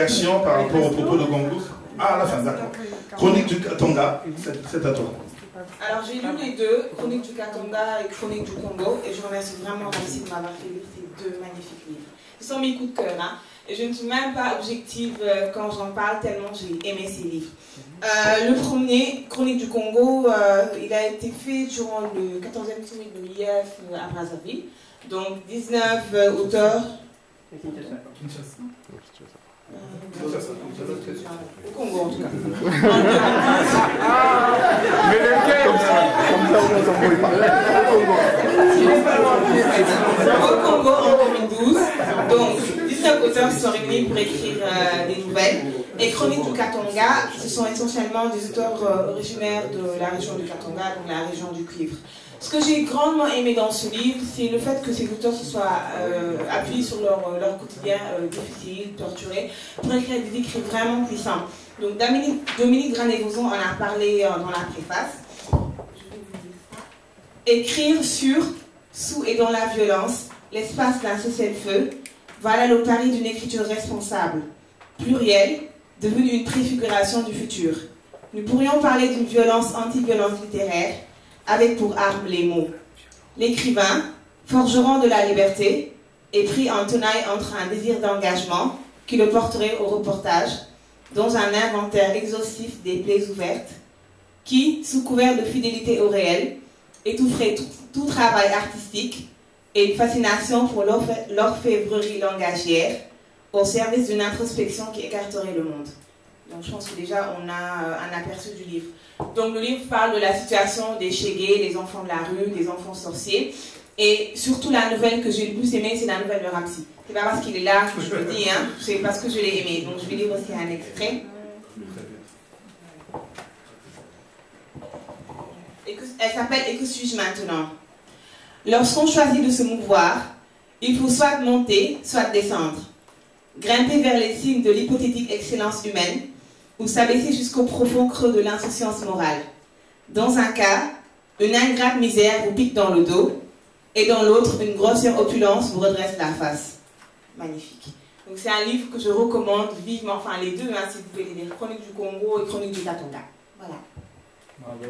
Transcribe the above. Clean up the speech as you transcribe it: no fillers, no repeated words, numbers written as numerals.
réaction par rapport au propos de Gongo? Ah, à la fin, d'accord. Chronique du Katanga, c'est à toi. Alors j'ai lu les deux, Chronique du Katanga et Chronique du Congo, et je remercie vraiment Ramsey de m'avoir fait lire ces deux magnifiques livres. Ils sont mes coups de cœur, hein, et je ne suis même pas objective quand j'en parle tellement j'ai aimé ces livres. Le premier, Chronique du Congo, il a été fait durant le 14e sommet de l'IF à Brazzaville, donc 19 auteurs. Au Congo en tout cas. Mais lequel? Au Congo en 2012. Donc 19 auteurs se sont réunis pour écrire des nouvelles. Et Chroniques du Katanga, ce sont essentiellement des auteurs originaires de la région du Katanga, donc la région du cuivre. Ce que j'ai grandement aimé dans ce livre, c'est le fait que ces auteurs se soient appuyés sur leur quotidien difficile, torturé, pour écrire des écrits vraiment puissants. Donc Dominique Granet-Vauzon en a parlé dans la préface. Écrire sur, sous et dans la violence, l'espace d'un cessez-le-feu, voilà le pari d'une écriture responsable, plurielle, devenue une préfiguration du futur. Nous pourrions parler d'une violence anti-violence littéraire, avec pour arme les mots. L'écrivain, forgeron de la liberté, est pris en tenaille entre un désir d'engagement qui le porterait au reportage, dans un inventaire exhaustif des plaies ouvertes, qui, sous couvert de fidélité au réel, étoufferait tout travail artistique et une fascination pour l'orfèvrerie langagière au service d'une introspection qui écarterait le monde. Donc je pense que déjà on a un aperçu du livre. Donc le livre parle de la situation des Chégués, des enfants de la rue, des enfants sorciers. Et surtout la nouvelle que j'ai le plus aimée, c'est la nouvelle de Ramsey. C'est pas parce qu'il est là que je le dis, hein, c'est parce que je l'ai aimé. Donc je vais lire aussi un extrait. Elle s'appelle « Et que suis-je maintenant ?» Lorsqu'on choisit de se mouvoir, il faut soit monter, soit descendre. Grimper vers les cimes de l'hypothétique excellence humaine, ou s'abaisser jusqu'au profond creux de l'insouciance morale. Dans un cas, une ingrate misère vous pique dans le dos, et dans l'autre, une grossière opulence vous redresse la face. Magnifique. Donc c'est un livre que je recommande vivement, enfin les deux, hein, si vous pouvez les lire, Chronique du Congo et Chronique du Katanga. Voilà. Bravo.